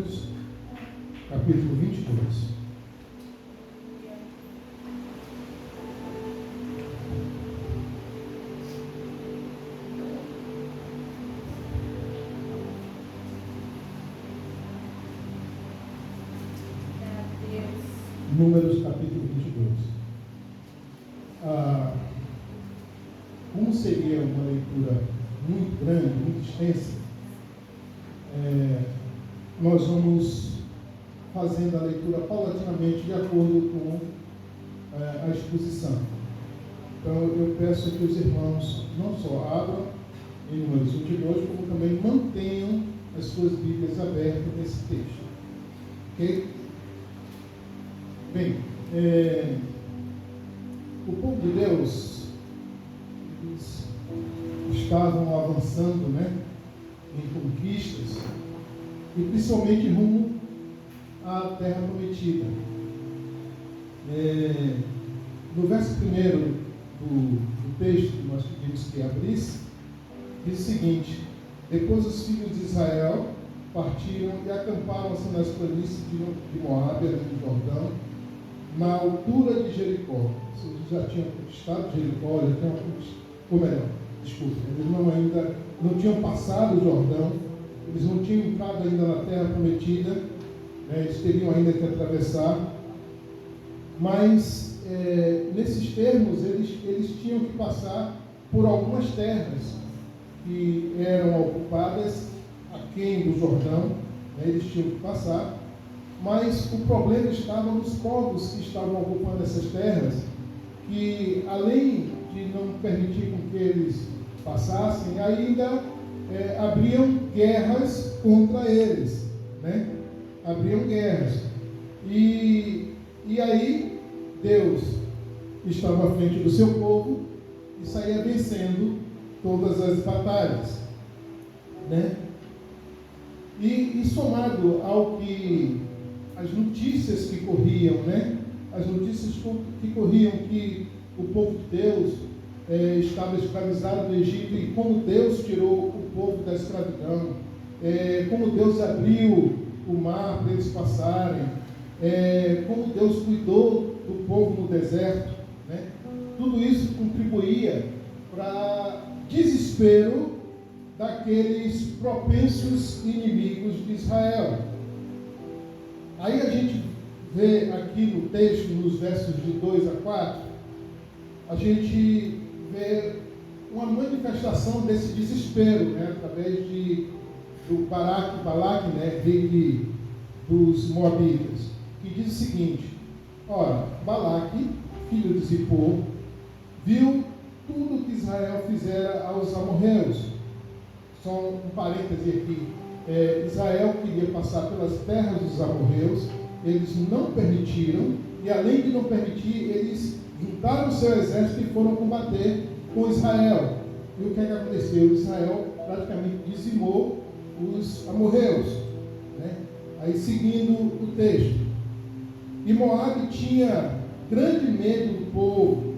Números, capítulo 22. Números, capítulo 22. Como seria uma leitura muito grande, muito extensa, nós vamos fazendo a leitura paulatinamente de acordo com a exposição. Então eu peço que os irmãos não só abram em Números 22, como também mantenham as suas Bíblias abertas nesse texto. Ok? Bem, o povo de Deus, eles estavam avançando, em conquistas, e principalmente rumo à terra prometida. No verso 1 do texto que nós pedimos que abrisse, diz o seguinte: depois os filhos de Israel partiram e acamparam-se nas planícies de Moabe, além do Jordão, na altura de Jericó. Eles já tinham conquistado Jericó, já tinham conquistado, ou melhor, desculpa, eles ainda não tinham passado o Jordão, eles não tinham entrado ainda na terra prometida, eles teriam ainda que atravessar, mas nesses termos eles tinham que passar por algumas terras que eram ocupadas aquém do Jordão, eles tinham que passar. Mas o problema estava nos povos que estavam ocupando essas terras, que além de não permitir com que eles passassem, ainda abriam guerras contra eles, Abriam guerras. E aí Deus estava à frente do seu povo e saía vencendo todas as batalhas, E somado ao que as notícias que corriam, As notícias que corriam que o povo de Deus estava escravizado no Egito, e como Deus tirou o povo da escravidão, como Deus abriu o mar para eles passarem, como Deus cuidou do povo no deserto, Tudo isso contribuía para desespero daqueles propensos inimigos de Israel. Aí a gente vê aqui no texto, nos versos de 2 a 4, a gente vê uma manifestação desse desespero, através do Balaque, rei dos Moabitas, que diz o seguinte: ora, Balaque, filho de Zippor, viu tudo que Israel fizera aos amorreus. Só um parêntese aqui. Israel queria passar pelas terras dos amorreus, eles não permitiram, e além de não permitir, eles juntaram o seu exército e foram combater com Israel. E o que aconteceu? Israel praticamente dizimou os amorreus, Aí seguindo o texto: e Moabe tinha grande medo do povo,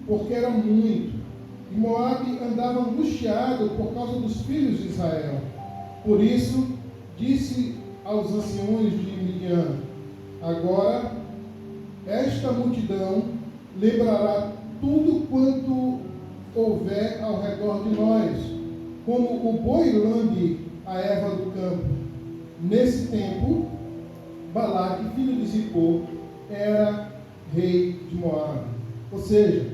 porque era muito, e Moabe andava angustiado por causa dos filhos de Israel. Por isso, disse aos anciões de Midian: agora, esta multidão lembrará tudo quanto houver ao redor de nós, como o boi lambe a erva do campo. Nesse tempo, Balaque, filho de Zippor, era rei de Moabe. Ou seja,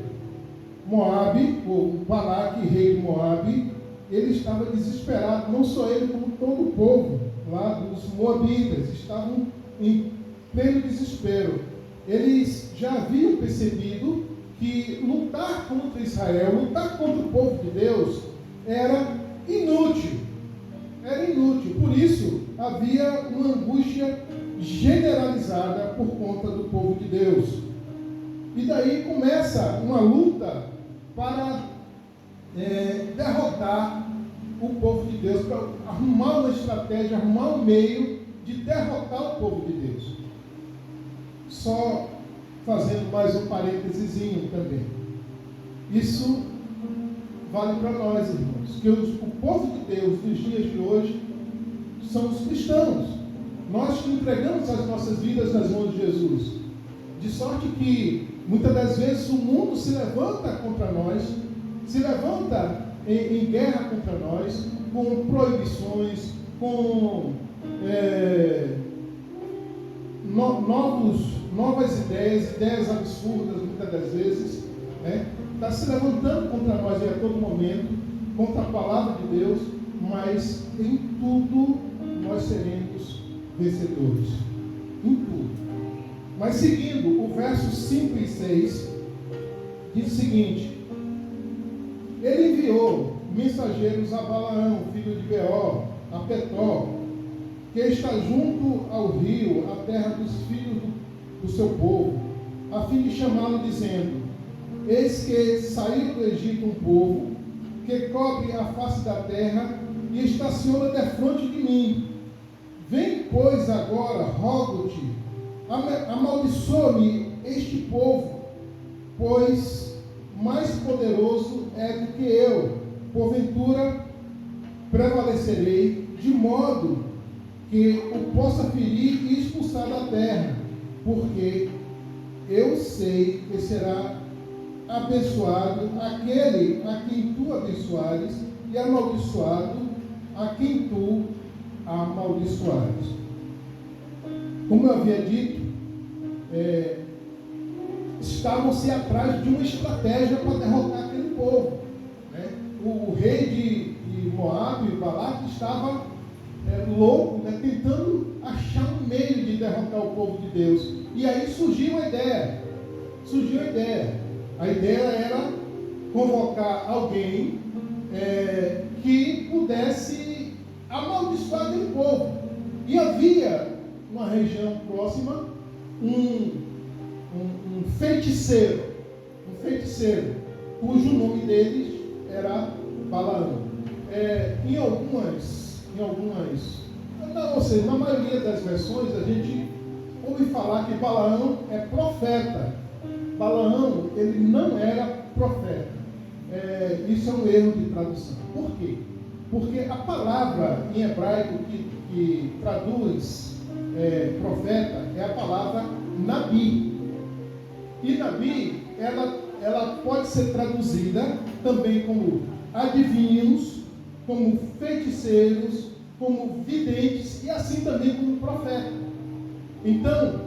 Moabe, ou Balaque, rei de Moabe, ele estava desesperado, não só ele, como todo o povo lá dos Moabitas, estavam em pleno desespero. Eles já haviam percebido que lutar contra Israel, lutar contra o povo de Deus, era inútil. Era inútil. Por isso, havia uma angústia generalizada por conta do povo de Deus. E daí começa uma luta para derrotar o povo de Deus, para arrumar uma estratégia, arrumar um meio de derrotar o povo de Deus. Só fazendo mais um parênteses também. Isso vale para nós, irmãos, que o povo de Deus dos dias de hoje são os cristãos. nós que entregamos as nossas vidas nas mãos de Jesus. De sorte que, muitas das vezes, o mundo se levanta contra nós, se levanta em guerra contra nós, com proibições, com novas ideias absurdas, muitas das vezes, está se levantando contra nós a todo momento, contra a palavra de Deus, mas em tudo nós seremos vencedores. Em tudo. Mas seguindo, o verso 5 e 6 diz o seguinte: ele enviou mensageiros a Balaão, filho de Beor, a Petor, que está junto ao rio, a terra dos filhos do seu povo, a fim de chamá-lo, dizendo: eis que saiu do Egito um povo, que cobre a face da terra e estaciona defronte de mim. Vem, pois, agora, rogo-te, amaldiçoa-me este povo, pois mais poderoso é do que eu. Porventura prevalecerei, de modo que o possa ferir e expulsar da terra, porque eu sei que será abençoado aquele a quem tu abençoares, e amaldiçoado a quem tu amaldiçoares. Como eu havia dito, estavam-se atrás de uma estratégia para derrotar aquele povo. O rei de Moabe, Balaque, estava louco, tentando achar um meio de derrotar o povo de Deus. E aí surgiu a ideia. A ideia era convocar alguém que pudesse amaldiçoar aquele povo. E havia, numa região próxima, um feiticeiro, cujo nome deles era Balaão. Na maioria das versões, a gente ouve falar que Balaão é profeta. Balaão, ele não era profeta. Isso é um erro de tradução. Por quê? Porque a palavra em hebraico que traduz profeta é a palavra Nabi. E Nabi, ela pode ser traduzida também como adivinhos, como feiticeiros, como videntes e assim também como profeta. Então,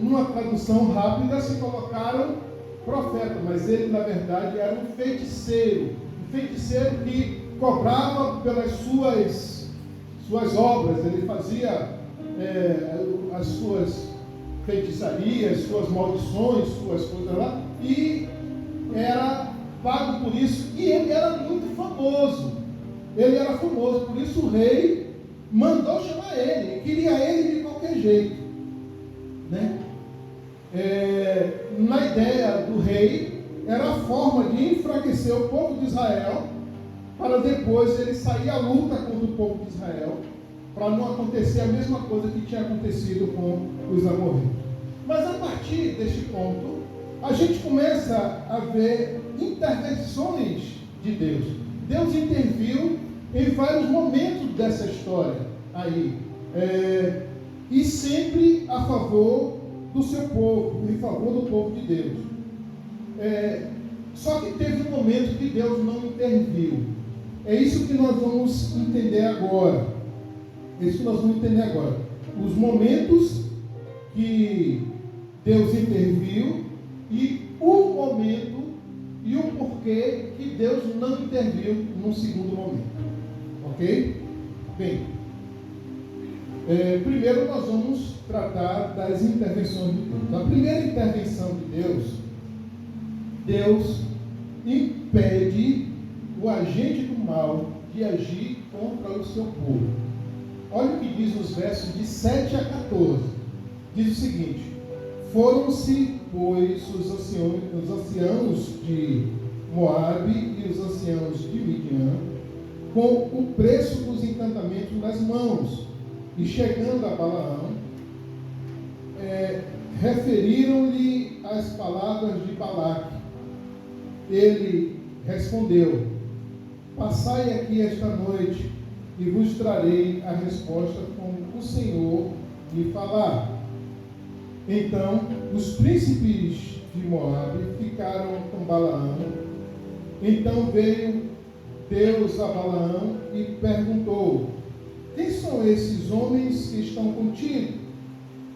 numa tradução rápida se colocaram profeta, mas ele na verdade era um feiticeiro que cobrava pelas suas obras. Ele fazia as suas feitiçarias, suas maldições, suas coisas lá, e era pago por isso. E ele era muito famoso. Por isso o rei mandou chamar ele, queria ele de qualquer jeito, na ideia do rei, era a forma de enfraquecer o povo de Israel, para depois ele sair à luta contra o povo de Israel, para não acontecer a mesma coisa que tinha acontecido com os amorreus. Mas a partir deste ponto, a gente começa a ver intervenções de Deus. Deus interviu em vários momentos dessa história aí, e sempre a favor do seu povo, em favor do povo de Deus. Só que teve um momento que Deus não interviu. É isso que nós vamos entender agora. Os momentos que Deus interviu e o momento e o porquê que Deus não interviu num segundo momento. Ok? Bem, primeiro nós vamos tratar das intervenções de Deus. A primeira intervenção de Deus impede o agente do mal de agir contra o seu povo. Olha o que diz os versos de 7 a 14. Diz o seguinte: foram-se, pois, os anciãos de Moabe e os anciãos de Midian, com o preço dos encantamentos nas mãos, e chegando a Balaão, referiram-lhe as palavras de Balaque. Ele respondeu: passai aqui esta noite, e vos trarei a resposta como o Senhor me falar. Então os príncipes de Moabe ficaram com Balaão. Então veio Deus a Balaão e perguntou: quem são esses homens que estão contigo?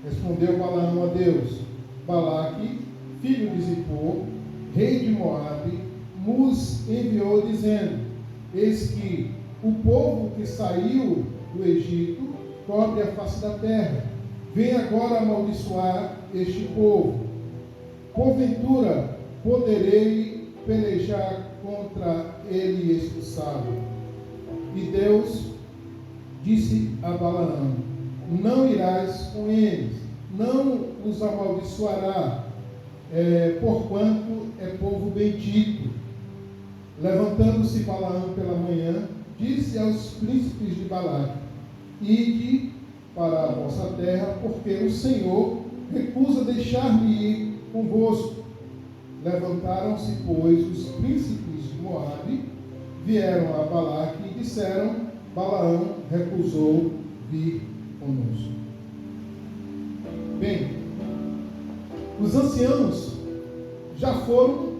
Respondeu Balaão a Deus: Balaque, filho de Zippor, rei de Moabe, nos enviou dizendo: eis que o povo que saiu do Egito cobre a face da terra. Vem agora amaldiçoar este povo. Porventura poderei pelejar contra ele e expulsá-lo. E Deus disse a Balaão: não irás com eles, não os amaldiçoará, porquanto é povo bendito. Levantando-se Balaão pela manhã, disse aos príncipes de Balaque: ide para a vossa terra, porque o Senhor recusa deixar-me ir convosco. Levantaram-se, pois, os príncipes de Moabe, vieram a Balaque e disseram: Balaão recusou vir conosco. Bem, os anciãos já foram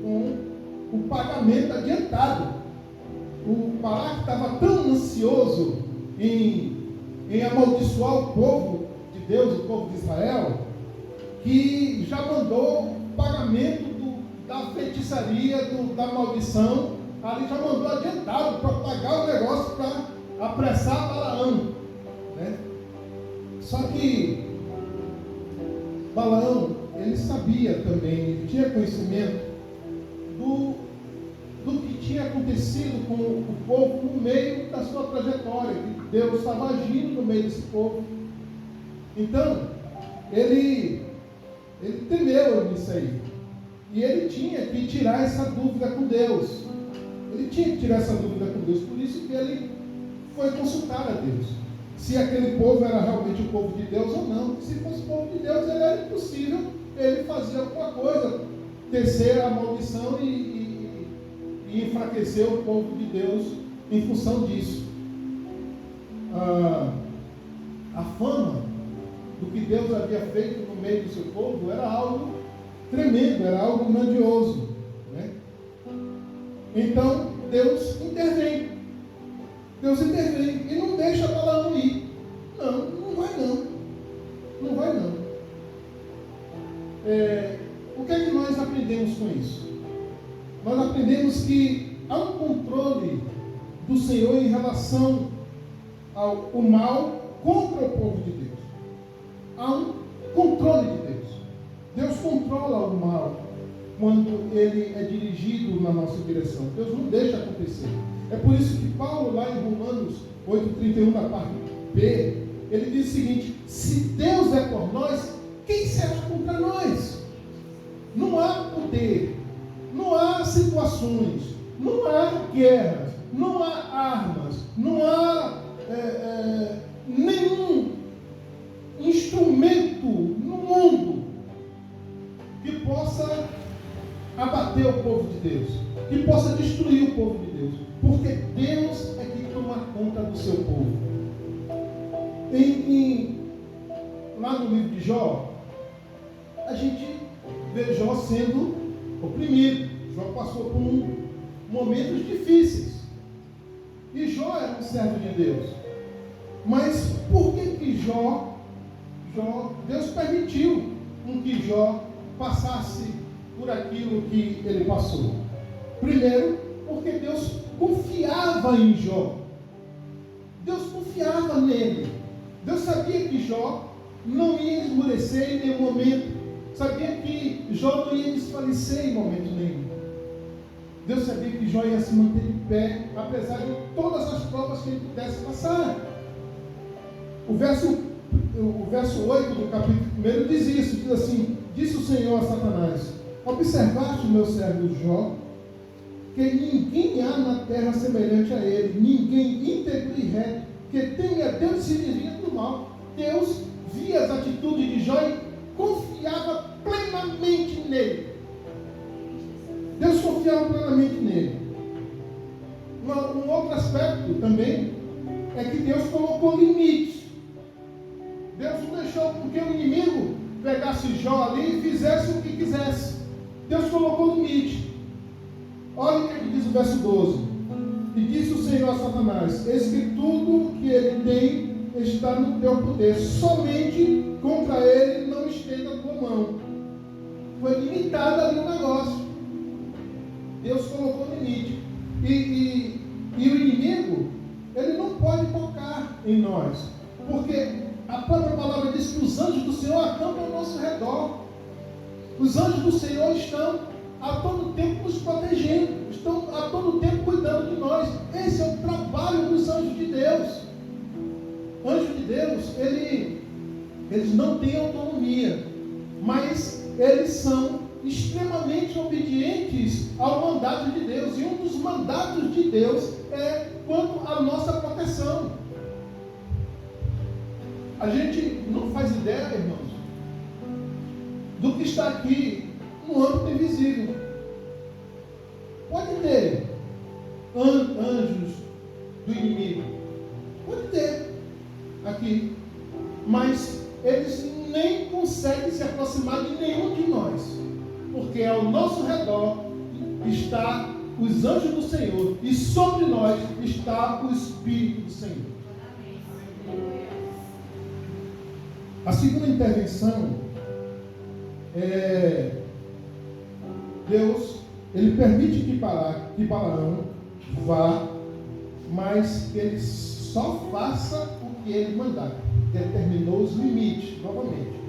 com o pagamento adiantado. O Balaque estava tão ansioso em amaldiçoar o povo de Deus, o povo de Israel, que já mandou o pagamento da feitiçaria, da maldição, ali já mandou adiantado para pagar o negócio, para apressar Balaão, né? Só que Balaão, ele sabia também, ele tinha conhecimento do que tinha acontecido com o povo no meio da sua trajetória, que Deus estava agindo no meio desse povo. Então, ele temeu nisso aí. E ele tinha que tirar essa dúvida com Deus. Ele tinha que tirar essa dúvida com Deus. Por isso que ele foi consultar a Deus. Se aquele povo era realmente o povo de Deus ou não. Se fosse o povo de Deus, ele era impossível ele fazer alguma coisa, descer a maldição e enfraquecer o povo de Deus em função disso. A fama do que Deus havia feito no meio do seu povo era algo tremendo, era algo grandioso, né? Então Deus intervém e não deixa Balaão ir. Não vai não. O que é que nós aprendemos com isso? Nós aprendemos que há um controle do Senhor em relação ao mal contra o povo de Deus. Há um controle de Deus. Deus controla o mal quando ele é dirigido na nossa direção. Deus não deixa acontecer. É por isso que Paulo, lá em Romanos 8,31, na parte B, ele diz o seguinte: se Deus é por nós, quem será contra nós? Não há poder, não há situações, não há guerras, não há armas, não há nenhum instrumento no mundo que possa abater o povo de Deus, que possa destruir o povo de Deus, porque Deus é que toma conta do seu povo. Lá no livro de Jó, a gente vê Jó sendo oprimido. Jó passou por momentos difíceis. E Jó era um servo de Deus. Mas por que Deus permitiu que Jó passasse por aquilo que ele passou? Primeiro, porque Deus confiava em Jó. Deus confiava nele. Deus sabia que Jó não ia esmorecer em nenhum momento. Sabia que Jó não ia desfalecer em momento nenhum. Deus sabia que Jó ia se manter de pé, apesar de todas as provas que ele pudesse passar. O verso 8 do capítulo 1 diz isso, diz assim: disse o Senhor a Satanás: observaste o meu servo Jó, que ninguém há na terra semelhante a ele, ninguém íntegro e reto, que teme a Deus e se desvia do mal. Deus via as atitudes de Jó e confiava plenamente nele. Deus confiava plenamente nele. Um outro aspecto também é que Deus colocou limites. Deus não deixou que o inimigo pegasse Jó ali e fizesse o que quisesse. Deus colocou limite. Olha o que diz o verso 12. E disse o Senhor a Satanás: eis que tudo que ele tem está no teu poder, somente contra ele não estenda a tua mão. Foi limitado ali o negócio. Deus colocou limite. E o inimigo, ele não pode tocar em nós, porque a própria palavra diz que os anjos do Senhor acampam ao nosso redor. Os anjos do Senhor estão a todo tempo nos protegendo, estão a todo tempo cuidando de nós. Esse é o trabalho dos anjos de Deus. Anjos de Deus, eles não têm autonomia, mas eles são extremamente obedientes ao mandato de Deus. E um dos mandatos de Deus é quanto à nossa proteção. A gente não faz ideia, irmãos, do que está aqui no âmbito invisível. Pode ter anjos do inimigo, pode ter aqui, mas eles nem conseguem se aproximar de nenhum de nós, porque ao nosso redor está os anjos do Senhor e sobre nós está o Espírito do Senhor. A segunda intervenção Deus, ele permite que Balaão vá, mas que ele só faça o que ele mandar. Determinou os limites, novamente.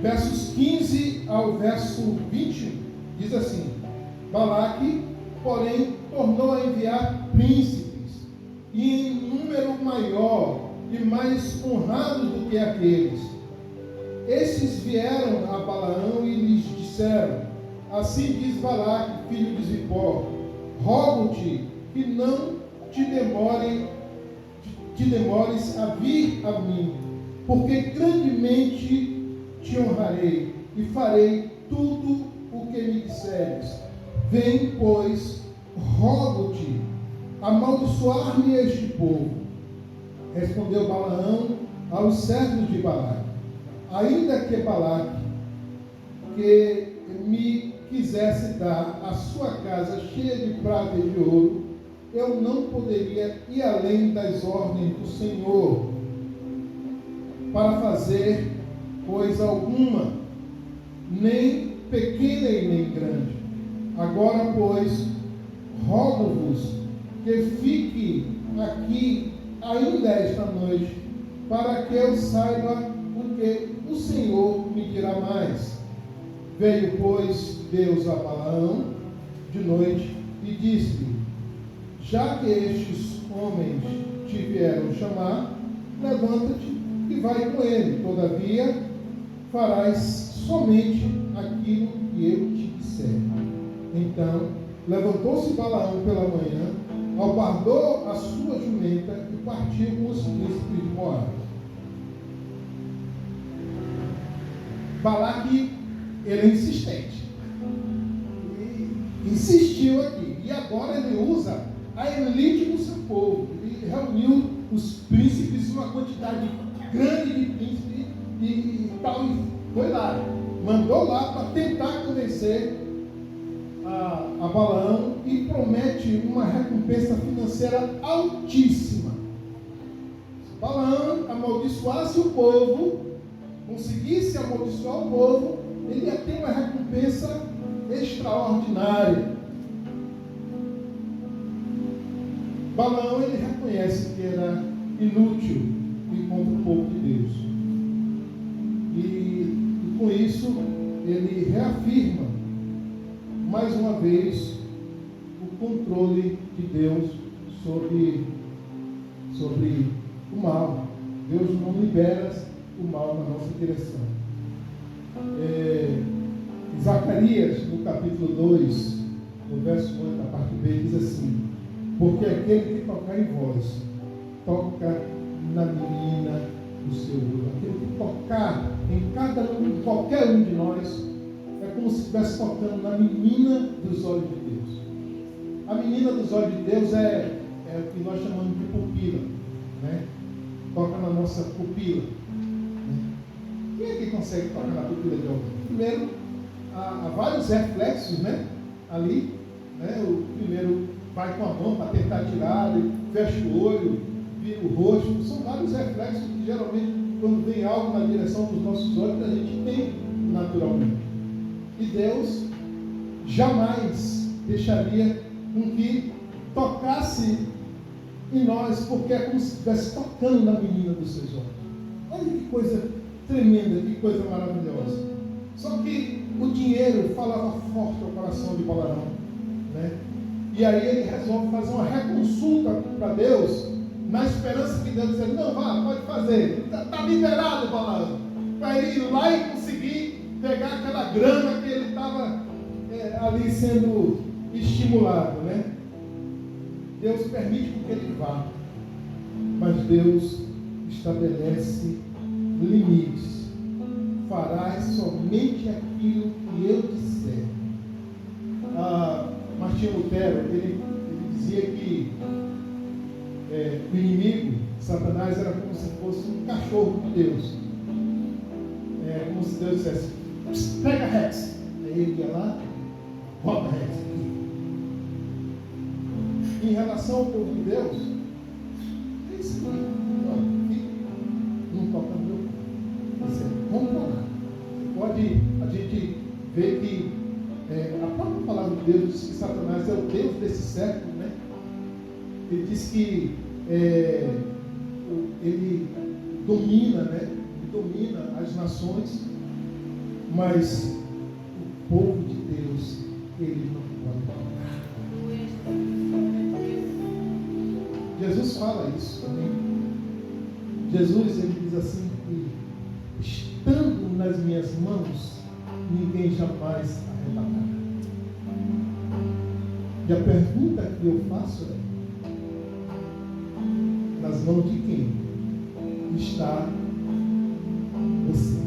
Versos 15 ao verso 21, diz assim: Balaque, porém, tornou a enviar príncipes, e em número maior e mais honrados do que aqueles. Esses vieram a Balaão e lhes disseram: assim diz Balaque, filho de Zippor, rogo-te que não te demores a vir a mim, porque grandemente te honrarei e farei tudo o que me disseres. Vem, pois, rogo-te, amaldiçoar-me este povo. Respondeu Balaão aos servos de Balaque: ainda que Balaque que me quisesse dar a sua casa cheia de prata e de ouro, eu não poderia ir além das ordens do Senhor para fazer coisa alguma, nem pequena e nem grande. Agora, pois, rogo-vos que fique aqui ainda esta noite, para que eu saiba o que o Senhor me dirá mais. Veio, pois, Deus a Balaão de noite e disse-lhe: já que estes homens te vieram chamar, levanta-te e vai com ele. Todavia, farás somente aquilo que eu te disser. Então, levantou-se Balaão pela manhã, albardou a sua jumenta e partiu com os príncipes de Moabe. Balaque, ele é insistente. E insistiu aqui. E agora ele usa a elite do seu povo. Ele reuniu os príncipes, uma quantidade grande de príncipes e tal. E foi lá. Mandou lá para tentar convencer a Balaão e promete uma recompensa financeira altíssima. Se Balaão amaldiçoasse o povo, conseguisse amaldiçoar o povo, ele ia ter uma recompensa extraordinária. Balaão, ele reconhece que era inútil ir contra o povo de Deus. E com isso, ele reafirma mais uma vez o controle de Deus sobre o mal. Deus não libera o mal na nossa direção. Zacarias, no capítulo 2, no verso 1, da parte B, diz assim: porque aquele que tocar em vós, toca na menina do seu olho. Aquele que tocar em qualquer um de nós, é como se estivesse tocando na menina dos olhos de Deus. A menina dos olhos de Deus é o que nós chamamos de pupila. né? Toca na nossa pupila. Né? Quem é que consegue tocar na pupila de alguém? Primeiro, há vários reflexos, né? Ali, né? O primeiro vai com a mão para tentar tirar, ele fecha o olho, vira o rosto. São vários reflexos que geralmente, quando vem algo na direção dos nossos olhos, a gente tem naturalmente. E Deus jamais deixaria com que tocasse em nós, porque é como se estivesse tocando na menina dos seus olhos. Olha que coisa tremenda, que coisa maravilhosa. Só que o dinheiro falava forte ao coração de Balaão, né? E aí ele resolve fazer uma reconsulta para Deus, na esperança que Deus dissesse, não, vá, pode fazer, está liberado, Balaão, para ele ir lá e conseguir pegar aquela grana que ele estava ali sendo estimulado, né? Deus permite que ele vá, mas Deus estabelece limites. Farás somente aquilo que eu disser. Martinho Lutero, ele dizia que o inimigo, Satanás, era como se fosse um cachorro de Deus. Como se Deus dissesse, pega Rex. Aí ele ia lá, rouba Rex. Em relação ao povo de Deus, é isso aqui. Não toca no meu corpo. Isso é controlar. A gente vê que a própria palavra de Deus diz que Satanás é o Deus desse século, né? Ele diz que ele domina, né? Ele domina as nações, mas o povo de Deus, ele não pode tocar. Jesus fala isso também. Jesus, ele diz assim que estando nas minhas mãos, ninguém jamais arrebatará. E a pergunta que eu faço é: nas mãos de quem está você?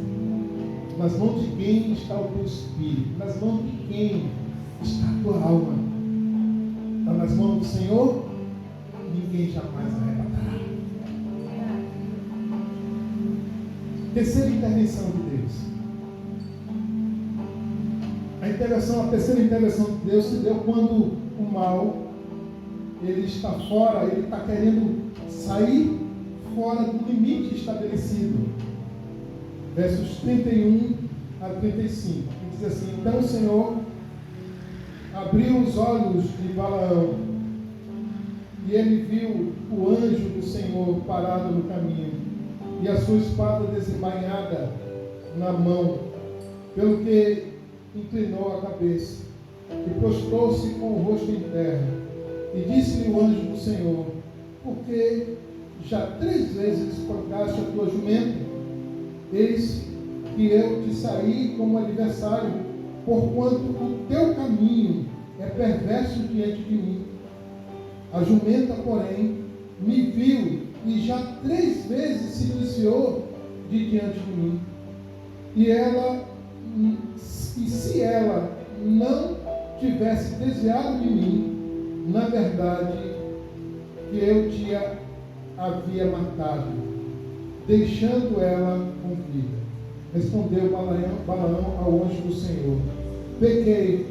Nas mãos de quem está o teu espírito? Nas mãos de quem está a tua alma? Está nas mãos do Senhor? Ninguém jamais arrebatará. Terceira intervenção de Deus. A terceira intervenção de Deus se deu quando o mal, ele está fora, ele está querendo sair fora do limite estabelecido. Versos 31 a 35. Que diz assim: então o Senhor abriu os olhos de Balaão, e ele viu o anjo do Senhor parado no caminho, e a sua espada desembainhada na mão, pelo que inclinou a cabeça, e prostrou-se com o rosto em terra, e disse-lhe o anjo do Senhor: porque já 3 vezes espancaste a tua jumenta, eis que eu te saí como adversário, porquanto o teu caminho é perverso diante de mim. A jumenta, porém, me viu e já 3 vezes se desviou de diante de mim. E se ela não tivesse desviado de mim, na verdade, que eu te havia matado, deixando ela com vida. Respondeu Balaão ao anjo do Senhor: pequei,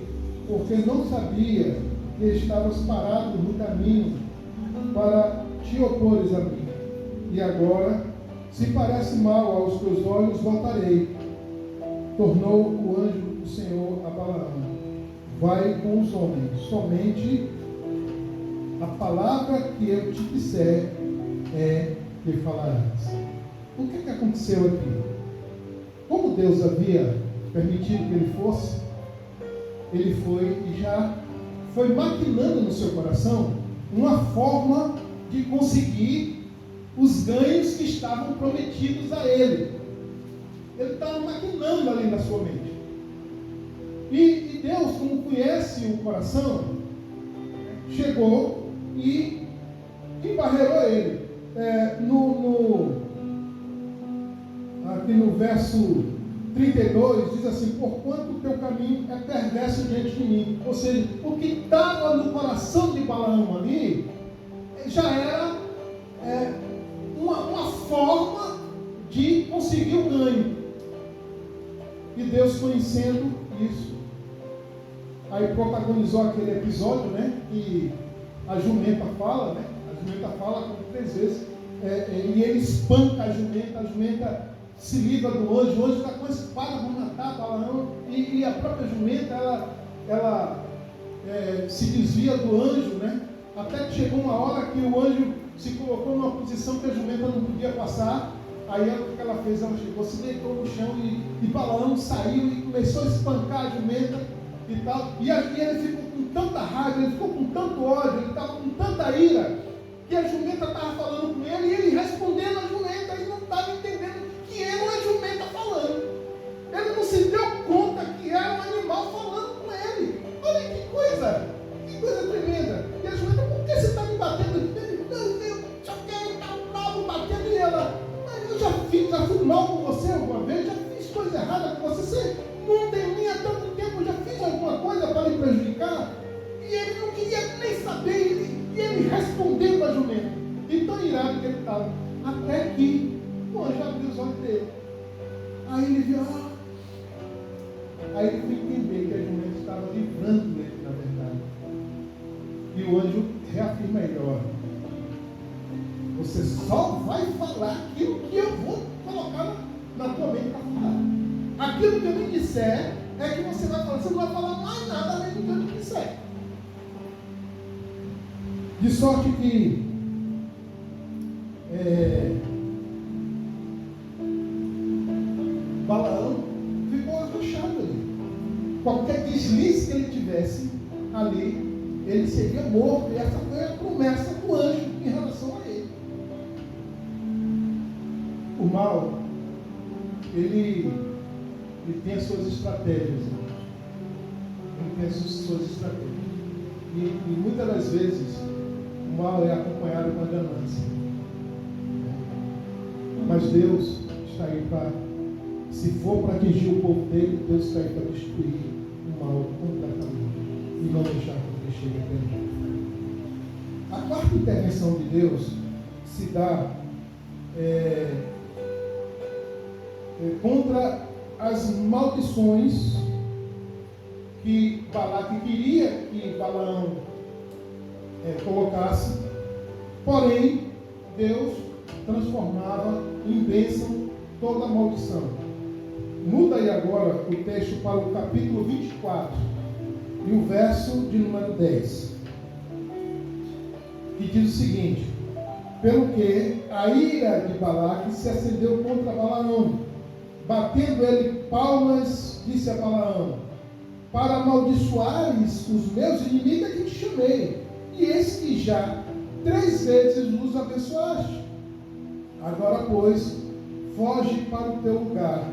porque não sabia que estavas parado no caminho para te opores a mim. E agora, se parece mal aos teus olhos, voltarei. Tornou o anjo do Senhor a Balaão: vai com os homens, somente a palavra que eu te disser é que falarás. O que aconteceu aqui? Como Deus havia permitido que ele fosse, ele foi e já foi maquinando no seu coração uma forma de conseguir os ganhos que estavam prometidos a ele. Ele estava maquinando ali na sua mente. E Deus, como conhece o coração, chegou e embarreirou ele. Aqui no verso 32 diz assim: porquanto o teu caminho é perverso diante de mim. Ou seja, o que estava no coração de Balaão ali já era Deus, conhecendo isso, aí protagonizou aquele episódio, né? Que a jumenta fala, né? A jumenta fala como 3 vezes, e ele espanca a jumenta se livra do anjo, o anjo está com a espada, vai matar Balaão, e a própria jumenta, ela se desvia do anjo, né? Até que chegou uma hora que o anjo se colocou numa posição que a jumenta não podia passar. Aí o que ela fez? Ela chegou, se deitou no chão e Balaão saiu e começou a espancar a jumenta e tal. E ele ficou com tanta raiva, ele ficou com tanto ódio, ele estava com tanta ira, que a jumenta estava falando com ele e ele respondendo a jumenta e não estava entendendo que era uma jumenta falando. Ele não se deu conta que era um animal falando com ele. Olha que coisa tremenda. E a jumenta, por que você está me batendo? Eu só quero estar bravo batendo. E ela, mas eu já fui mal com você alguma vez, já fiz coisa errada com você, você não tem mim há tanto tempo, eu já fiz alguma coisa para lhe prejudicar. E ele não queria nem saber, e ele respondendo a jumenta. E tão irado que ele estava. Até que o anjo abriu os olhos dele. Aí ele viu, aí ele foi entender que a jumenta estava livrando ele, na verdade. E o anjo reafirma ele, olha, você só vai falar aquilo que eu vou colocar na tua mente para falar. Aquilo que eu lhe disser é que você vai falar, você não vai falar mais nada além do que eu lhe disser. De sorte que Balaão ficou arrochado ali. Qualquer deslize que ele tivesse ali, ele seria morto. E essa foi a promessa do anjo em relação a ele. O mal, ele tem as suas estratégias. Ele tem as suas estratégias. E muitas das vezes o mal é acompanhado com a ganância. Mas Deus está aí para, se for para atingir o povo dele, Deus está aí para destruir o mal completamente e não deixar que ele chegue até ele. A quarta intervenção de Deus se dá contra as maldições que Balaque queria que Balaão colocasse, porém Deus transformava em bênção toda a maldição. Muda aí agora o texto para o capítulo 24 e o verso de número 10, que diz o seguinte: pelo que a ira de Balaque se acendeu contra Balaão, batendo ele palmas, disse a Balaão: para amaldiçoares os meus inimigos é que te chamei, e eis que já 3 vezes os abençoaste. Agora, pois, foge para o teu lugar.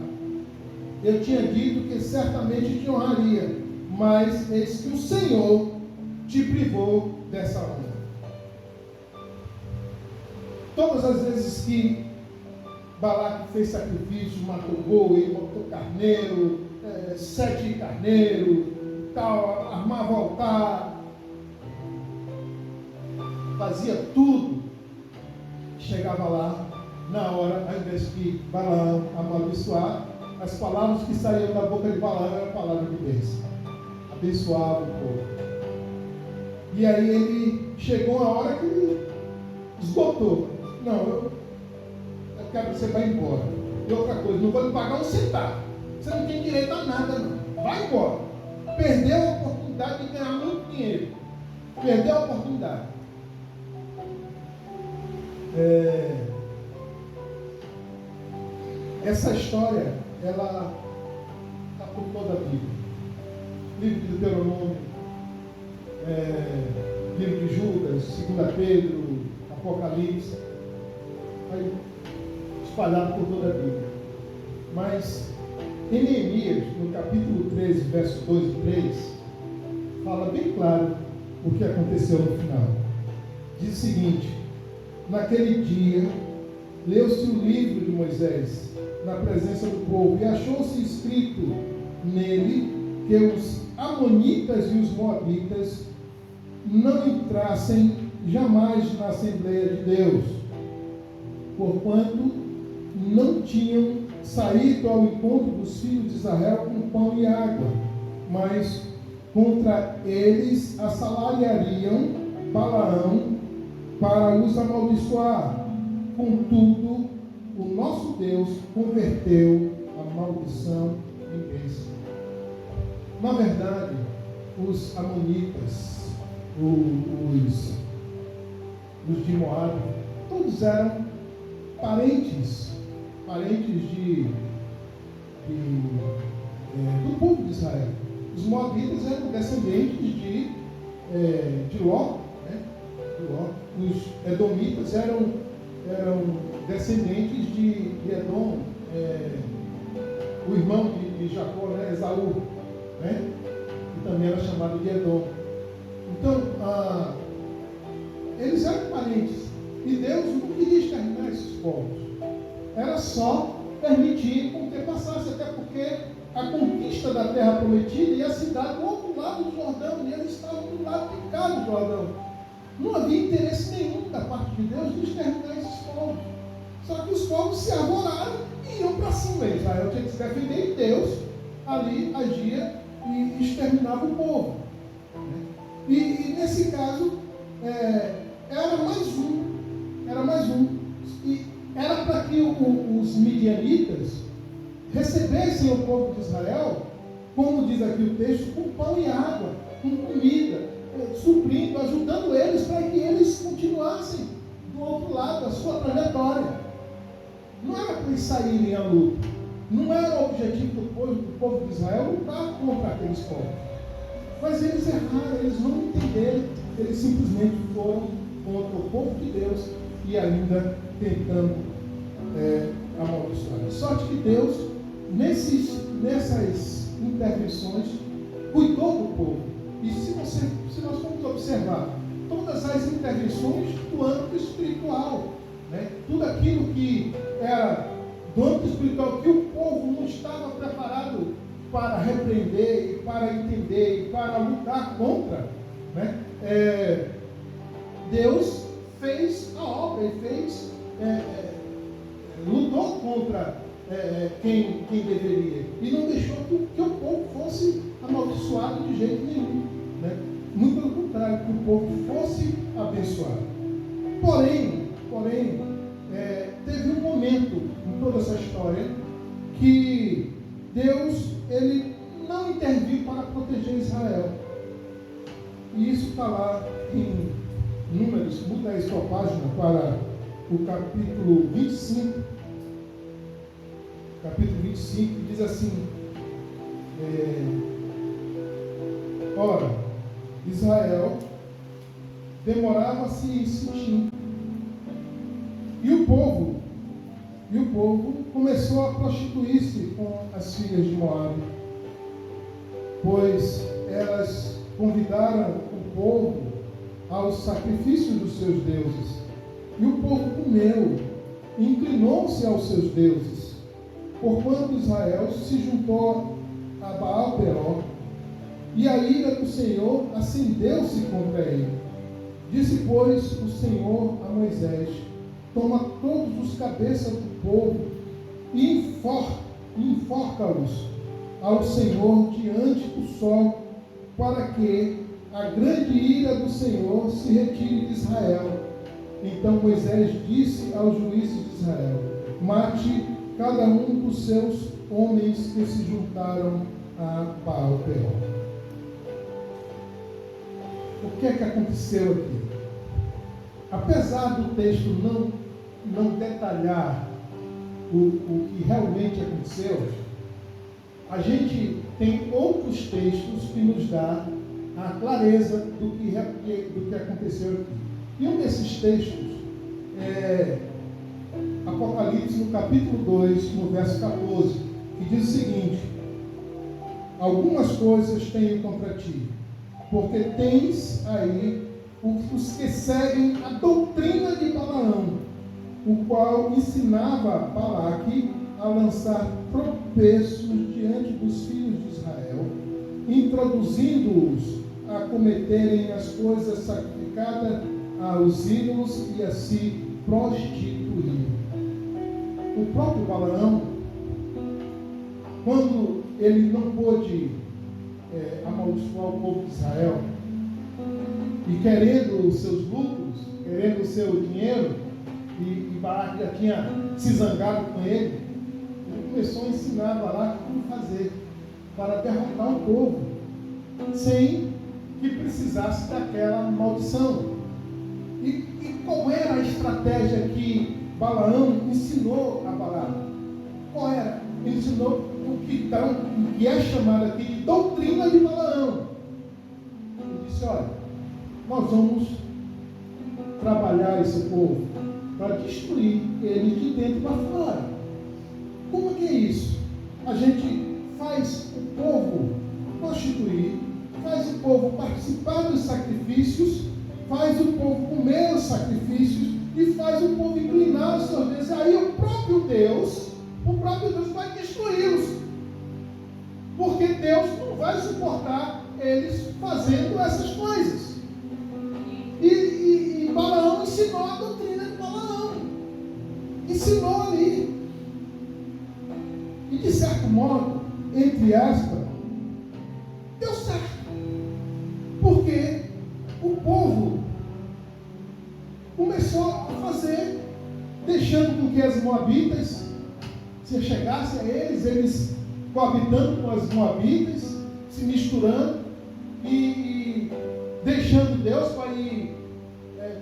Eu tinha dito que certamente te honraria, mas eis que o Senhor te privou dessa honra. Todas as vezes que Balaque fez sacrifício, matou boi, matou carneiro, 7 carneiros, tal, armava altar, fazia tudo, chegava lá, na hora, ao invés de Balaão amaldiçoar, as palavras que saíam da boca de Balaão eram palavras de bênção, abençoava o povo. E aí ele chegou a hora que ele esgotou. Não, eu quero que você vá embora. E outra coisa, não vou lhe pagar um centavo. Você não tem direito a nada, não. Vai embora. Perdeu a oportunidade de ganhar muito dinheiro. Perdeu a oportunidade. Essa história, ela está por toda a Bíblia. Livro de Deuteronômio, livro de Judas, 2 Pedro, Apocalipse, vai espalhado por toda a Bíblia. Mas em Neemias, no capítulo 13, verso 2 e 3, fala bem claro o que aconteceu no final. Diz o seguinte: naquele dia, leu-se o livro de Moisés na presença do povo, e achou-se escrito nele que os amonitas e os moabitas não entrassem jamais na Assembleia de Deus, porquanto não tinham saído ao encontro dos filhos de Israel com pão e água, mas contra eles assalariariam Balaão para os amaldiçoar. Contudo, o nosso Deus converteu a maldição em bênção. Na verdade, os amonitas, os de Moabe, todos eram parentes do povo de Israel. Os moabitas eram descendentes de Ló, né? Os edomitas eram descendentes de Edom, o irmão de Jacó, né? Esaú, né? Que também era chamado de Edom. Então, eles eram parentes, e Deus não queria exterminar esses povos. Era só permitir com que passasse, até porque a conquista da terra prometida ia se dar do outro lado do Jordão, e eles estavam do lado de cá do Jordão. Não havia interesse nenhum da parte de Deus de exterminar esses povos. Só que os povos se arvoraram e iam para cima. Israel tinha que se defender, e Deus ali agia e exterminava o povo. E nesse caso, era mais um. E era para que os midianitas recebessem o povo de Israel, como diz aqui o texto, com pão e água, com comida, suprindo, ajudando eles para que eles continuassem do outro lado da sua trajetória. Não era para eles saírem à luta. Não era o objetivo do povo de Israel lutar contra aqueles povos. Mas eles erraram, eles não entenderam, eles simplesmente foram contra o povo de Deus e ainda tentando amaldiçoar. Sorte que Deus, nessas intervenções, cuidou do povo. E se nós formos observar todas as intervenções do âmbito espiritual, né? Tudo aquilo que era do âmbito espiritual, que o povo não estava preparado para repreender, e para entender, e para lutar contra, né? Deus fez a obra, Ele lutou contra quem deveria, e não deixou que o povo fosse amaldiçoado de jeito nenhum, né? Muito pelo contrário, que o povo fosse abençoado. Porém, teve um momento em toda essa história que Deus, Ele não interviu para proteger Israel. E isso está lá em Números. Muda aí sua página para o capítulo 25. Capítulo 25, que diz assim: ora, Israel demorava-se em Sitim, e o povo começou a prostituir-se com as filhas de Moabe, pois elas convidaram o povo aos sacrifícios dos seus deuses. E o povo comeu, inclinou-se aos seus deuses, porquanto Israel se juntou a Baal-Peró, e a ira do Senhor acendeu-se contra ele. Disse, pois, o Senhor a Moisés: toma todos os cabeças do povo e enforca-os ao Senhor diante do sol, para que a grande ira do Senhor se retire de Israel. Então Moisés disse aos juízes de Israel: mate cada um dos seus homens que se juntaram a Baal-Peró. O que é que aconteceu aqui? Apesar do texto não detalhar o que realmente aconteceu, a gente tem outros textos que nos dá a clareza do que aconteceu aqui. E um desses textos é Apocalipse, no capítulo 2, no verso 14, que diz o seguinte: algumas coisas tenho contra ti, porque tens aí os que seguem a doutrina de Balaão, o qual ensinava Balaque a lançar tropeços diante dos filhos de Israel, introduzindo-os a cometerem as coisas sacrificadas aos ídolos e a se prostituir. O próprio Balaão, quando ele não pôde amaldiçoar o povo de Israel, e querendo os seus lucros, querendo o seu dinheiro, e Balaque já tinha se zangado com ele, ele começou a ensinar Balaque como fazer para derrotar o povo, sem que precisasse daquela maldição. E qual era a estratégia que Balaão ensinou a Balaque? Qual era? Ele ensinou o que é chamado aqui de doutrina de Balaão. Ele disse: olha, nós vamos trabalhar esse povo para destruir ele de dentro para fora. Como é que é isso? A gente faz o povo constituir, faz o povo participar dos sacrifícios, faz o povo comer os sacrifícios e faz o povo inclinar os seus deuses. Aí o próprio Deus vai destruí-los, porque Deus não vai suportar eles fazendo essas coisas. E Balaão ensinou a doutrina de Balaão, ensinou ali, e de certo modo, entre aspas, deu certo, porque o povo começou a fazer, deixando com que as moabitas se chegassem a eles coabitando com as moabitas, se misturando e deixando Deus para ir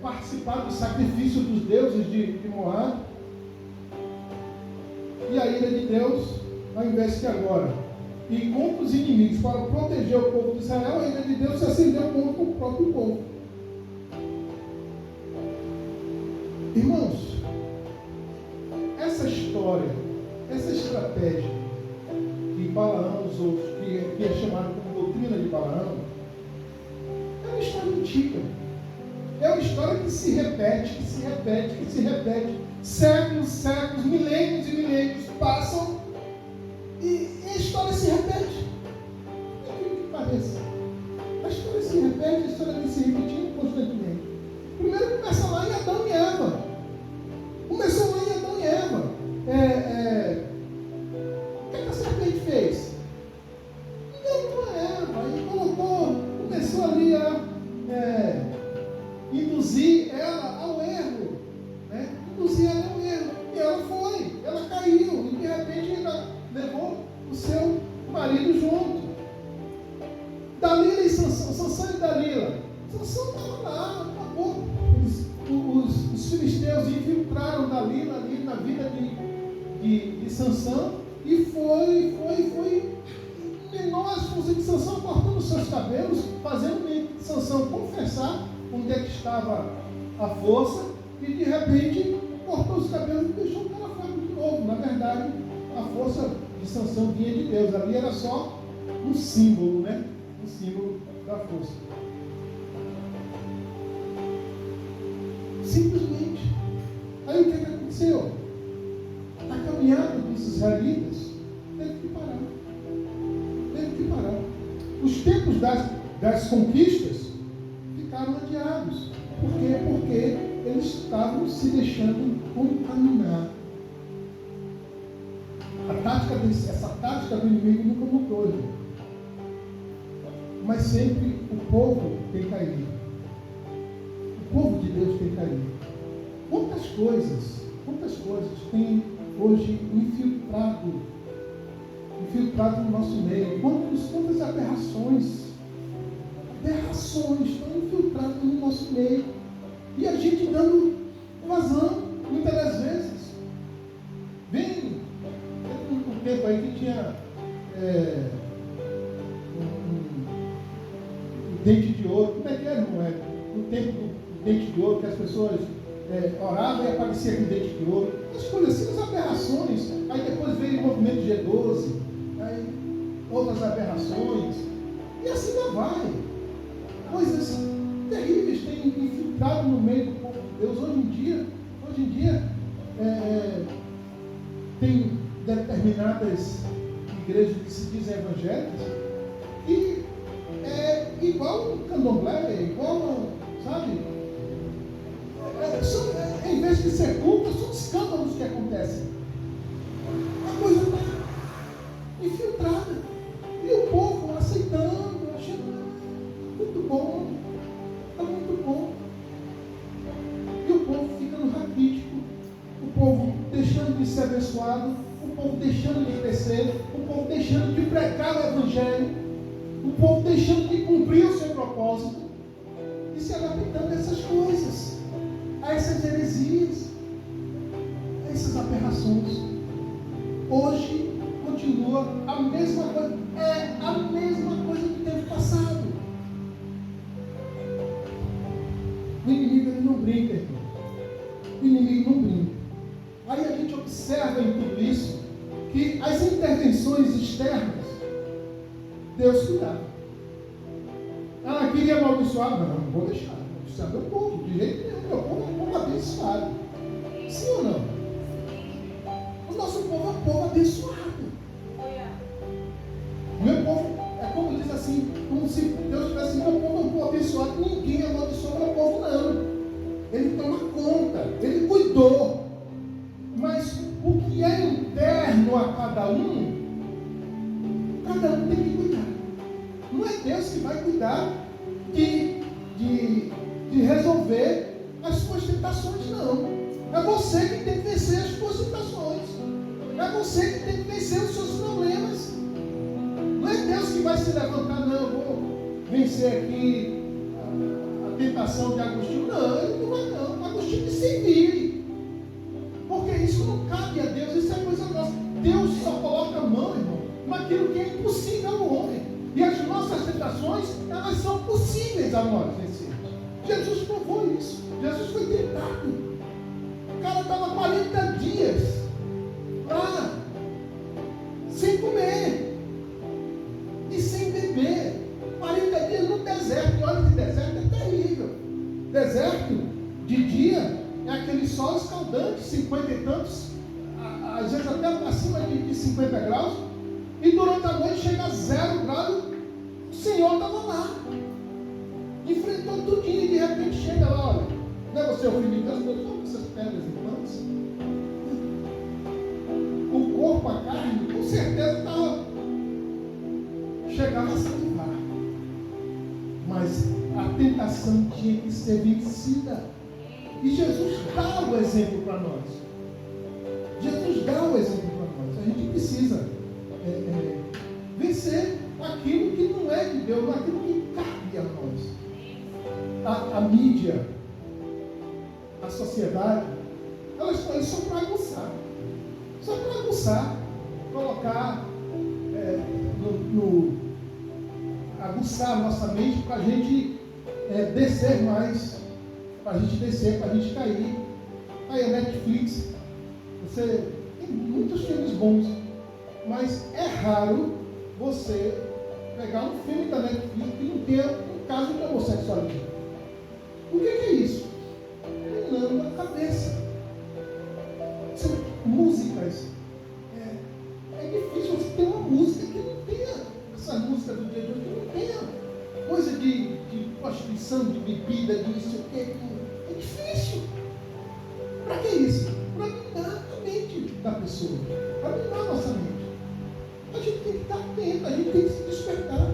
participar do sacrifício dos deuses de Moab. E a ira de Deus, ao invés que agora ir contra os inimigos para proteger o povo de Israel, a ira de Deus se acendeu contra o próprio povo. Irmãos, essa história, essa estratégia que Balaão usou, que é chamada como doutrina de Balaão, é uma história antiga. É uma história que se repete, que se repete, que se repete. Séculos, milênios e milênios passam e a história se repete. Por que pareça? A história se repete, a história vem se repetindo constantemente. Primeiro começa lá em Adão e Eva. Começou lá em Adão e Eva. O que a serpente fez? Enganou a Eva e começou ali a induzir ela ao erro. Né? Induzir ela ao erro. E ela caiu. E de repente ela levou o seu marido junto. Dalila e Sansão e Dalila. Sansão estava lá, acabou. Os filisteus infiltraram Dalila ali na vida de Sansão e foi menor as forças de Sansão, cortando os seus cabelos, fazendo Sansão confessar onde é que estava a força, e de repente cortou os cabelos e deixou o cara fraco de novo. Na verdade, a força de Sansão vinha de Deus, ali era só um símbolo, né? Um símbolo da força. Simplesmente. Aí o que aconteceu? A caminhada dos israelitas teve que parar. Teve que parar. Os tempos das conquistas ficaram adiados. Por quê? Porque eles estavam se deixando contaminar. Essa tática do inimigo nunca mudou, gente. Mas sempre o povo tem caído. O povo de Deus tem caído. Quantas coisas tem hoje infiltrado no nosso meio? Quantas aberrações estão infiltradas no nosso meio? E a gente dando vazão, muitas das vezes. Teve um tempo aí que tinha um dente de ouro. Como é que é, não é? No tempo do dente de ouro, que as pessoas oravam e aparecia aquele dente de ouro. As coisas assim, as aberrações. Aí depois veio o movimento G12, aí outras aberrações. E assim não vai. Coisas terríveis têm infiltrado no meio do povo de Deus. Hoje em dia tem determinadas igrejas que se dizem evangélicas e é igual um candomblé, é igual, sabe? Em vez de ser culto, são escândalos que acontecem. amaldiçoado, o povo deixando de crescer, o povo deixando de pregar o Evangelho, o povo deixando de cumprir o seu propósito e se adaptando a essas coisas, a essas heresias, a essas aberrações. Hoje continua a mesma coisa, é a mesma coisa do tempo passado. O inimigo ele não brinca, irmão. O inimigo não brinca. Aí a gente observa em tudo isso que as intervenções externas, Deus cuidava. Ela queria amaldiçoar, não vou deixar. Amaldiçoar meu povo, de jeito nenhum, meu povo é um povo abençoado. Sim ou não? O nosso povo é um povo abençoado. Meu povo, é como diz assim, como se Deus tivesse, meu povo é um povo abençoado. Ninguém amaldiçoa meu povo, não. Ele toma conta, ele cuidou. Mas o que é interno a cada um tem que cuidar. Não é Deus que vai cuidar de resolver as suas tentações, não. É você que tem que vencer as suas tentações. É você que tem que vencer os seus problemas. Não é Deus que vai se levantar, não, eu vou vencer aqui a tentação de Agostinho. Não, ele não vai não. Agostinho que se vire. Porque isso não cabe a Deus, isso é coisa nossa. Deus só coloca a mão, irmão, naquilo que é impossível ao homem. E as nossas tentações, elas são possíveis a nós. Jesus provou isso. Jesus foi tentado. O cara estava 40 dias lá, sem comer e sem beber. 40 dias no deserto. E olha que deserto é terrível. Deserto, de dia, é aquele sol escaldante, 50 e tantos, às vezes até acima de 50 graus. E durante a noite chega a 0 graus. O Senhor estava lá. Enfrentou tudinho e de repente chega lá, olha. Não é você o filho de Deus, mas não essas pedras irmãs. O corpo, a carne, com certeza chegava a salivar. Mas a tentação tinha que ser vencida. E Jesus dá o exemplo para nós. Jesus dá o exemplo para nós. A gente precisa vencer aquilo que não é de Deus, aquilo que cabe a nós. A mídia, a sociedade, elas estão aí só para aguçar. Só para aguçar, colocar, aguçar a nossa mente para a gente descer mais, para a gente descer, para a gente cair. Aí a Netflix, você tem muitos filmes bons, mas é raro você pegar um filme da Netflix que não tenha um caso de homossexualidade. O que é isso? Treinando a cabeça. São músicas. É difícil você ter uma música que não tenha, essa música do dia de hoje, que não tenha coisa de prostituição, de bebida, de não sei o quê. É difícil. Para que isso? Para minar a mente da pessoa. Para minar a nossa mente. A gente tem que estar atento, a gente tem que se despertar.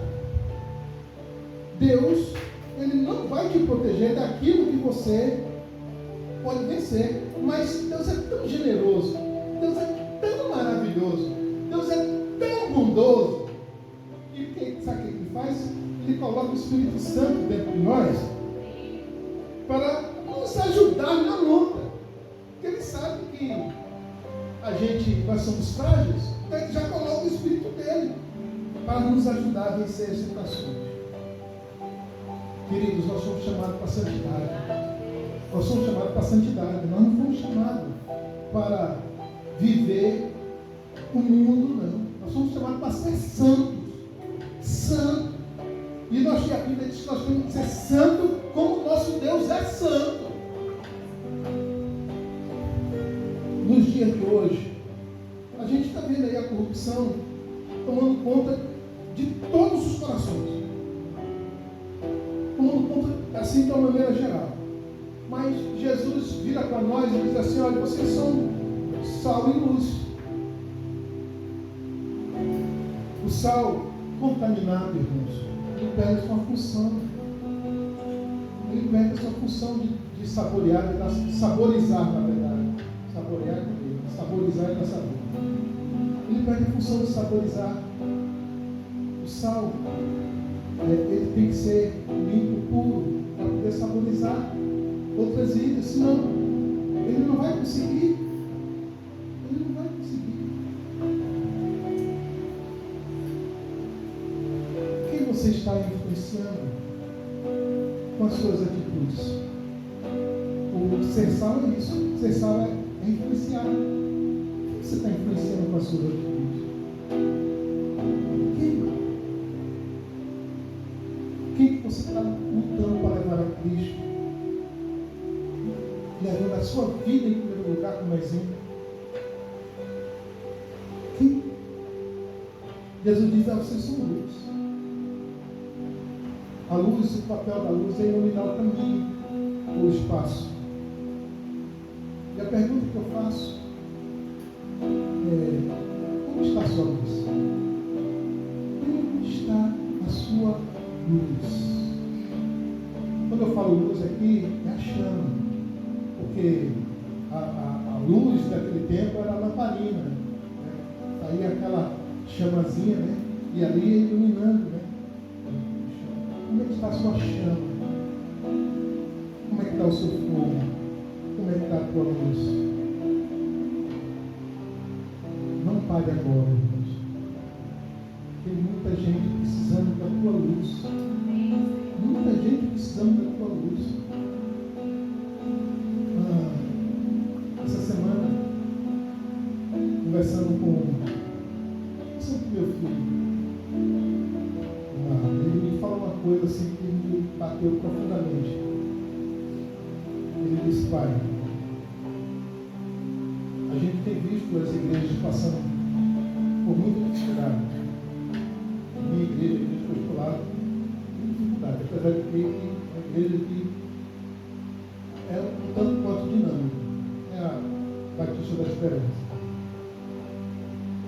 Deus, Ele não vai te proteger daquilo que você pode vencer. Mas Deus é tão generoso, Deus é tão maravilhoso, Deus é tão bondoso. E sabe o que Ele faz? Ele coloca o Espírito Santo dentro de nós para nos ajudar na luta. Porque Ele sabe que nós somos frágeis, então Ele já coloca o Espírito dele para nos ajudar a vencer as situações. Queridos, nós somos chamados para a santidade. Nós somos chamados para a santidade. Nós não fomos chamados para viver o mundo, não. Nós somos chamados para ser santos. Santo. E a Bíblia diz que nós temos que ser santo como o nosso Deus é santo. Nos dias de hoje, a gente está vendo aí a corrupção tomando conta de todos os corações. Tomando conta assim de uma maneira geral. Mas Jesus vira para nós e diz assim: olha, vocês são sal e luz. O sal contaminado, irmãos, ele perde a sua função. Ele perde a sua função de saborear, de saborizar, na verdade. Saborear, saborizar e dar sabor. perde a função de saborizar. O sal, ele tem que ser limpo, puro, para poder saborizar outras vidas, senão ele não vai conseguir. Ele não vai conseguir. Quem você está influenciando com as suas atitudes? O ser sal é isso. Ser sal é influenciar. Quem você está influenciando com as suas atitudes? Quem você está lutando para levar a Cristo? Levando a sua vida em primeiro lugar como exemplo. Quem? Jesus diz: vocês são luz. A luz, o papel da luz é iluminar o caminho, o espaço. E a pergunta que eu faço é: como está a sua luz? Como está a sua luz? Quando eu falo luz aqui, é a chama. Porque a luz daquele tempo era a lamparina, né? Aí aquela chamazinha, né? E ali iluminando, né? Como é que está a sua chama? Como é que está o seu fogo? Como é que está a tua luz? Não pare agora, irmãos. Tem muita gente precisando da tua luz. Muita gente precisando da tua luz. Essa semana, conversando com meu filho, ele me falou uma coisa assim que me bateu profundamente. Ele disse: pai, a gente tem visto as igrejas passando por muita dificuldade. Minha igreja, a igreja foi por lá, muita dificuldade, apesar de que a igreja que é um tanto quanto dinâmica, é a Batista da Esperança.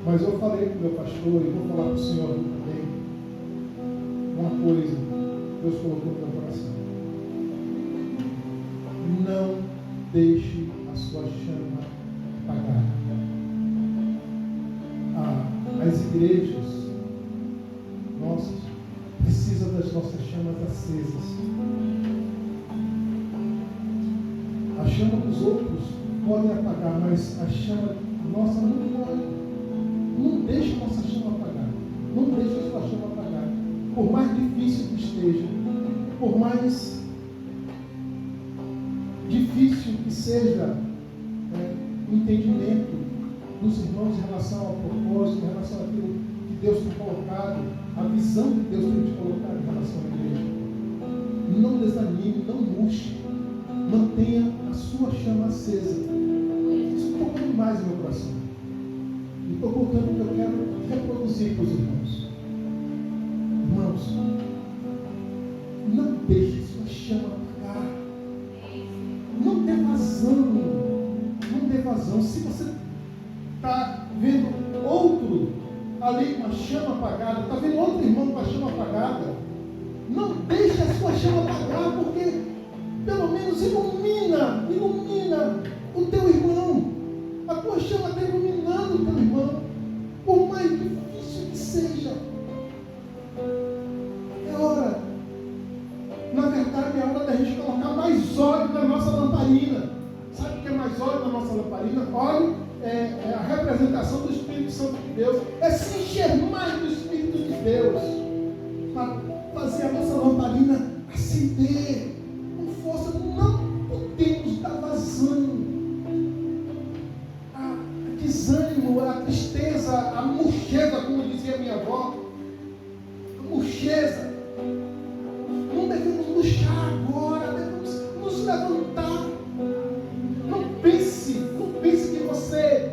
Mas eu falei para o meu pastor, e vou falar para o senhor também, uma coisa que Deus colocou no meu coração: não deixe a sua chama apagar. As igrejas nossas precisam das nossas chamas acesas. A chama dos outros podem apagar, mas a chama nossa não pode. Não deixe a nossa chama apagar. Não deixe a sua chama apagar. Por mais difícil que esteja, por mais difícil que seja o entendimento dos irmãos em relação ao propósito, em relação àquilo que Deus tem colocado, a visão que Deus tem te colocado em relação à igreja. Não desanime, não murche. Mantenha a sua chama acesa. Isso tocou demais no meu coração. E estou contando que eu quero reproduzir para os irmãos. Irmãos, não deixe sua chama apagar. Não dê vazão. Não dê vazão. Se você está vendo outro ali com a chama apagada, está vendo outro irmão com a chama apagada, não deixe a sua chama apagar, porque pelo menos ilumina o teu irmão. A tua chama está iluminando o teu irmão, por mais difícil que seja. É hora, na verdade, é hora da gente colocar mais óleo na nossa lamparina. Sabe o que é mais óleo na nossa lamparina? Óleo é a representação do Espírito Santo de Deus, é se encher mais do Espírito de Deus, para fazer a nossa lamparina acender com força. Não podemos dar vazão a desânimo, a tristeza, a murcheza, como dizia minha avó, a murcheza. Não devemos murchar agora, devemos nos levantar. Não pense que você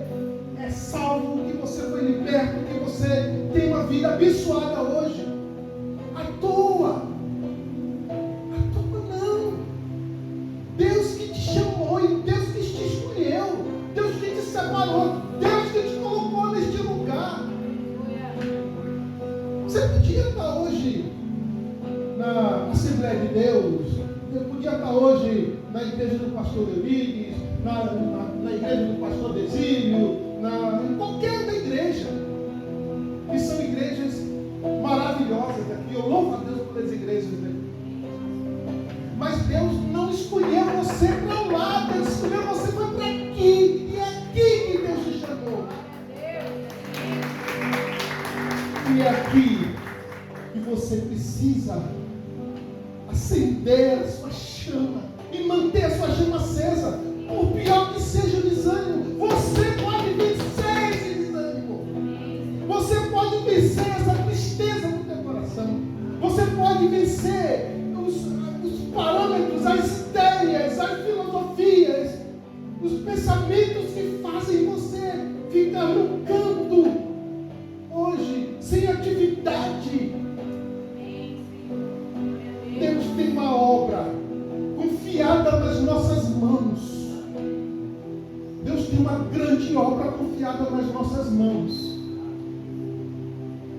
é salvo, que você foi liberto, que você tem uma vida abençoada hoje. À toa não. Deus que te chamou, e Deus que te escolheu, Deus que te separou, Deus que te colocou neste lugar. Você podia estar hoje na Assembleia de Deus, você podia estar hoje na igreja do pastor Eurides, na igreja do pastor Desílio, em qualquer outra igreja. E é aqui que você precisa acender a sua chama e manter a sua chama acesa. Por pior que seja o desânimo, você pode vencer esse desânimo. Você pode vencer essa tristeza no teu coração. Você pode vencer os parâmetros, as ideias, as filosofias, os pensamentos que fazem você ficar no canto hoje, sem atividade. Deus tem uma obra confiada nas nossas mãos. Deus tem uma grande obra confiada nas nossas mãos.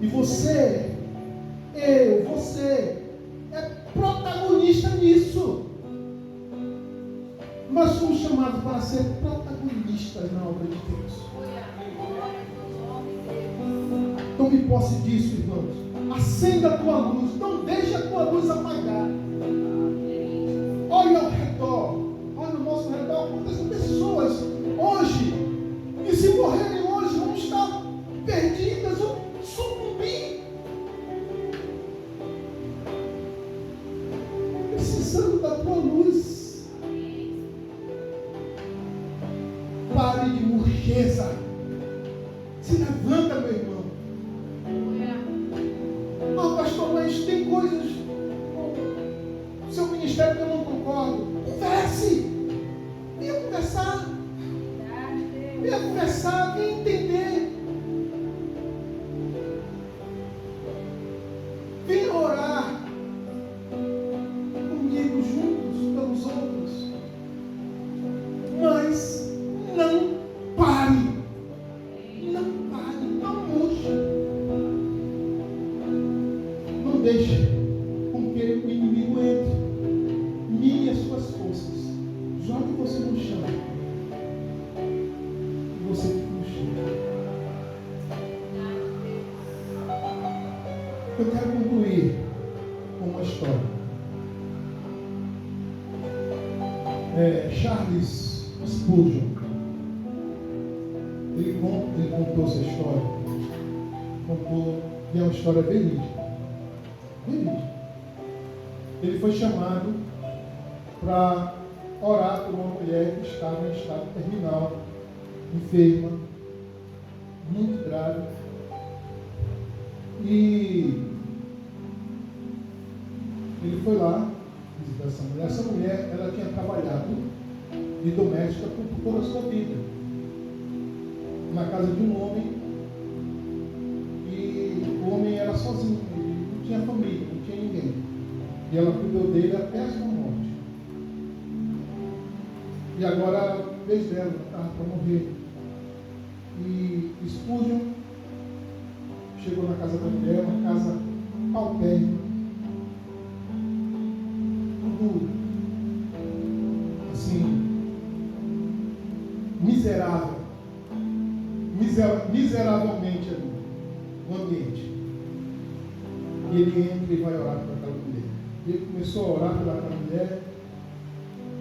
E você é protagonista nisso. Nós somos chamados para ser protagonistas na obra de Deus. Tome posse disso, irmãos. Acenda a tua luz. Não deixe a tua luz apagar. Olha ao redor. Olha ao nosso redor. Quantas pessoas hoje, que se morrerem hoje, vão estar perdidas ou sucumbir. Precisando da tua luz. Pare de murcheza. Se levanta, meu irmão. Pastor, mas tem coisas no seu ministério que eu não concordo. Converse. Venha conversar. Venha conversar, venha entender. Venha orar comigo, juntos, pelos outros. Mas não pare. Não pare, não murche. Não deixe com que o inimigo entre, mine as suas forças, jogue você no chão e você fica no chão. Eu quero concluir com uma história. Charles Spurgeon, ele contou essa história, que é uma história verídica. Ele foi chamado para orar por uma mulher que estava em estado terminal, enferma, muito grave. E ele foi lá visitar essa mulher. Essa mulher, ela tinha trabalhado de doméstica por toda a sua vida, na casa de um homem, e o homem era sozinho, ele não tinha família, não tinha ninguém. E ela cuidou dele até a sua morte. E agora a vez dela estava para morrer. E Spurgeon chegou na casa da mulher, uma casa paupérrima, tudo assim, miseravelmente ali, no ambiente. E ele entra e vai orar por aquela mulher. E ele começou a orar por aquela mulher,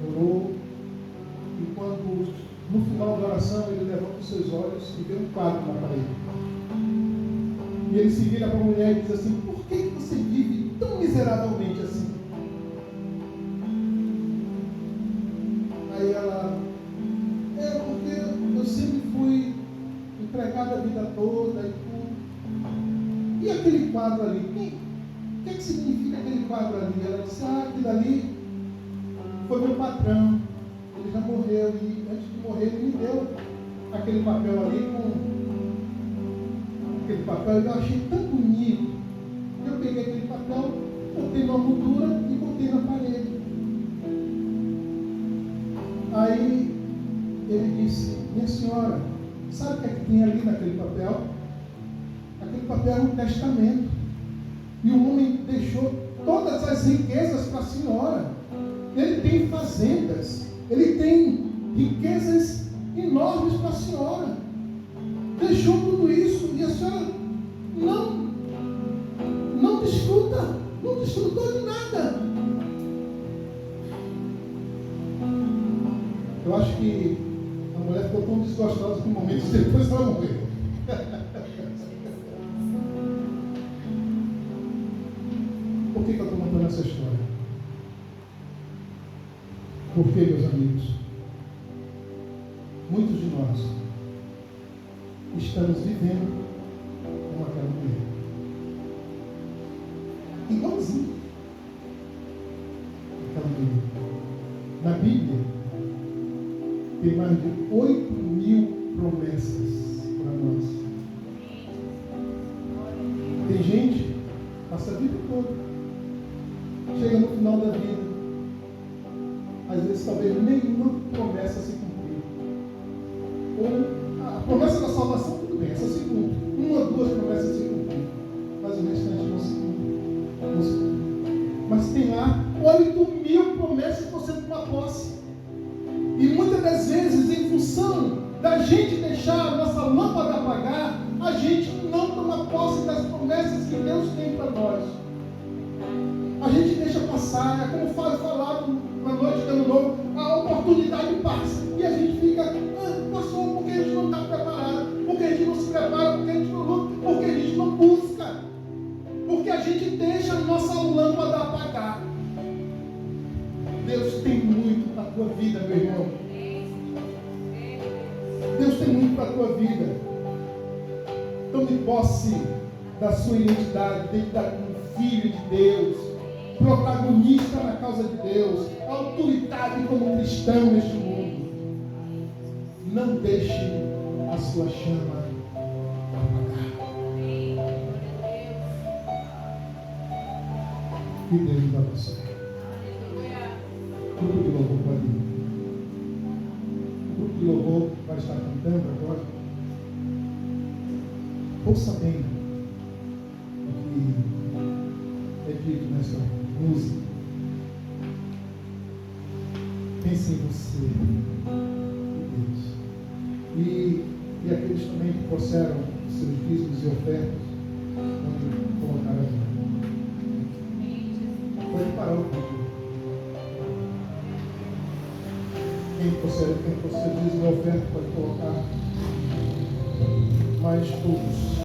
orou, e quando, no final da oração, ele levanta os seus olhos e vê um quadro na parede. E ele se vira para a mulher e diz assim: por que você vive tão miseravelmente assim? Aí ela: porque eu sempre fui empregada a vida toda e tudo. E aquele quadro ali? O que significa aquele quadro ali? Ela disse: aquilo ali foi meu patrão. Ele já morreu e antes de morrer ele me deu aquele papel ali com aquele papel, eu achei tão bonito. Eu peguei aquele papel, botei numa moldura e botei na parede. Aí ele disse: minha senhora, sabe o que é que tem ali naquele papel? Aquele papel é um testamento. E o homem deixou todas as riquezas para a senhora. Ele tem fazendas, ele tem riquezas enormes para a senhora. Deixou tudo isso e a senhora não desfruta, não desfrutou de nada. Eu acho que a mulher ficou tão desgostosa que momentos depois ela morreu. nessa história. Porque, meus amigos, muitos de nós estamos vivendo como aquela mulher. Igualzinho aquela mulher. Na Bíblia, tem mais de 8.000 promessas para nós. Tem gente que passa a vida toda, chega no final da vida, às vezes talvez nenhuma promessa se cumprir. Ou a promessa da salvação, tudo bem, essa se cumpre. Uma ou duas promessas se cumprem, mas o restante não se cumpre. Mas tem lá 8.000 promessas que você toma posse. E muitas das vezes, em função da gente deixar a nossa lâmpada apagar, a gente não toma posse das promessas que Deus tem para nós. A gente deixa passar, é como foi falado na noite de Ano Novo, a oportunidade passa. E a gente fica, passou porque a gente não está preparado, porque a gente não se prepara, porque a gente não luta, porque a gente não busca, porque a gente deixa a nossa lâmpada apagar. Deus tem muito para a tua vida, meu irmão. Deus tem muito para a tua vida. Tome posse da sua identidade, como filho de Deus, protagonista na causa de Deus, autoridade como cristão neste mundo. Não deixe a sua chama apagar. Que Deus nos abençoe. O grupo de louvor pode ir. O grupo de louvor vai estar cantando agora. Ouça bem o que é dito nessa música. Pense em você, Deus. E aqueles também que trouxeram seus dízimos e ofertas, onde colocaram a mão. Pode parar o culto. Quem trouxer dízimo e oferta pode colocar. Mas todos